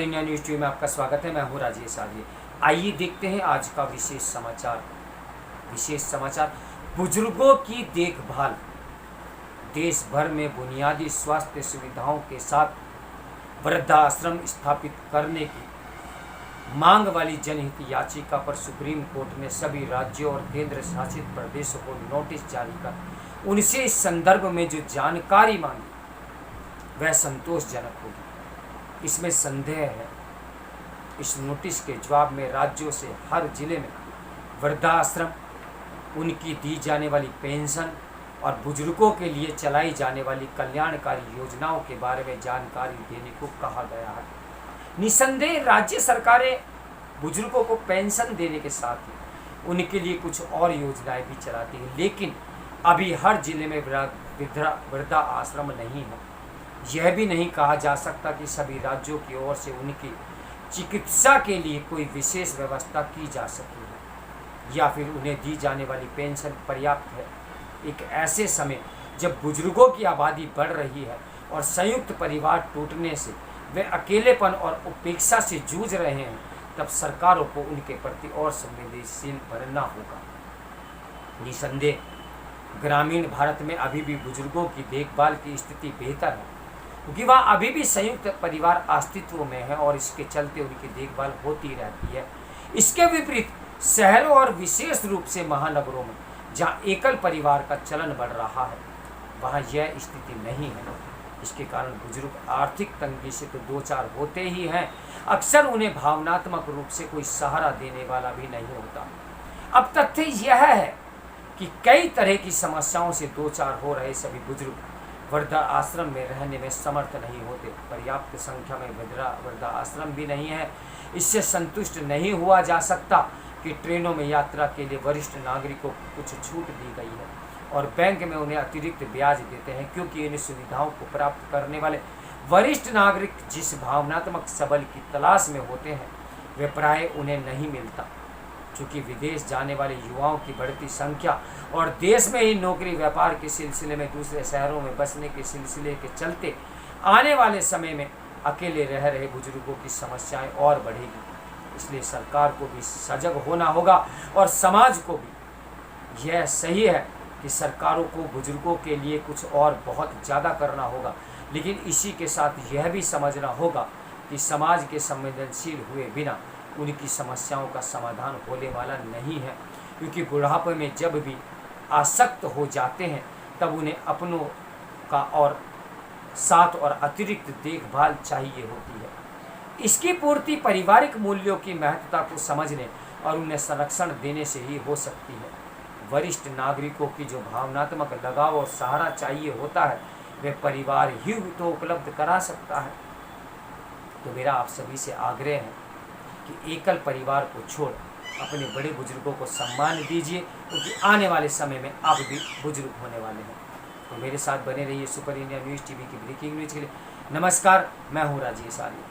India news TV में आपका स्वागत है। मैं हूँ राजेश आर्य। आइए देखते हैं आज का विशेष समाचार। बुजुर्गों की देखभाल। देश भर में बुनियादी स्वास्थ्य सुविधाओं के साथ वृद्धाश्रम स्थापित करने की मांग वाली जनहित याचिका पर सुप्रीम कोर्ट ने सभी राज्यों और केंद्र शासित प्रदेशों को नोटिस जारी कर उनसे इस संदर्भ में जो जानकारी मांगी वह संतोषजनक होगी, इसमें संदेह है। इस नोटिस के जवाब में राज्यों से हर जिले में वृद्धाश्रम, उनकी दी जाने वाली पेंशन और बुजुर्गों के लिए चलाई जाने वाली कल्याणकारी योजनाओं के बारे में जानकारी देने को कहा गया है। निसंदेह राज्य सरकारें बुजुर्गों को पेंशन देने के साथ ही उनके लिए कुछ और योजनाएं भी चलाती हैं, लेकिन अभी हर जिले में वृद्धा आश्रम नहीं है। यह भी नहीं कहा जा सकता कि सभी राज्यों की ओर से उनकी चिकित्सा के लिए कोई विशेष व्यवस्था की जा सकी है या फिर उन्हें दी जाने वाली पेंशन पर्याप्त है। एक ऐसे समय जब बुजुर्गों की आबादी बढ़ रही है और संयुक्त परिवार टूटने से वे अकेलेपन और उपेक्षा से जूझ रहे हैं, तब सरकारों को उनके प्रति और संवेदनशील बनना होगा। निसंदेह ग्रामीण भारत में अभी भी बुजुर्गों की देखभाल की स्थिति बेहतर है, क्योंकि वह अभी भी संयुक्त परिवार अस्तित्व में है और इसके चलते उनकी देखभाल होती रहती है। इसके विपरीत शहरों और विशेष रूप से महानगरों में जहां एकल परिवार का चलन बढ़ रहा है, वहां यह स्थिति नहीं है। इसके कारण बुजुर्ग आर्थिक तंगी से तो दो चार होते ही हैं, अक्सर उन्हें भावनात्मक रूप से कोई सहारा देने वाला भी नहीं होता। अब तथ्य यह है कि कई तरह की समस्याओं से दो चार हो रहे सभी बुजुर्ग वृद्धा आश्रम में रहने में समर्थ नहीं होते। पर्याप्त संख्या में वृद्धा आश्रम भी नहीं है। इससे संतुष्ट नहीं हुआ जा सकता कि ट्रेनों में यात्रा के लिए वरिष्ठ नागरिकों को कुछ छूट दी गई है और बैंक में उन्हें अतिरिक्त ब्याज देते हैं, क्योंकि इन सुविधाओं को प्राप्त करने वाले वरिष्ठ नागरिक जिस भावनात्मक सबल की तलाश में होते हैं वे प्राय उन्हें नहीं मिलता। चूँकि विदेश जाने वाले युवाओं की बढ़ती संख्या और देश में ही नौकरी व्यापार के सिलसिले में दूसरे शहरों में बसने के सिलसिले के चलते आने वाले समय में अकेले रह रहे बुजुर्गों की समस्याएं और बढ़ेगी। इसलिए सरकार को भी सजग होना होगा और समाज को भी। यह सही है कि सरकारों को बुजुर्गों के लिए कुछ और बहुत ज़्यादा करना होगा, लेकिन इसी के साथ यह भी समझना होगा कि समाज के संवेदनशील हुए बिना उनकी समस्याओं का समाधान होने वाला नहीं है, क्योंकि बुढ़ापे में जब भी आसक्त हो जाते हैं तब उन्हें अपनों का और साथ और अतिरिक्त देखभाल चाहिए होती है। इसकी पूर्ति पारिवारिक मूल्यों की महत्ता को समझने और उन्हें संरक्षण देने से ही हो सकती है। वरिष्ठ नागरिकों की जो भावनात्मक लगाव और सहारा चाहिए होता है वे परिवार ही तो उपलब्ध करा सकता है। तो मेरा आप सभी से आग्रह है कि एकल परिवार को छोड़ अपने बड़े बुजुर्गों को सम्मान दीजिए, क्योंकि आने वाले समय में आप भी बुजुर्ग होने वाले हैं। तो मेरे साथ बने रहिए सुपर इंडिया न्यूज़ टीवी की ब्रेकिंग न्यूज़ के लिए। नमस्कार, मैं हूँ राजेश आर्य।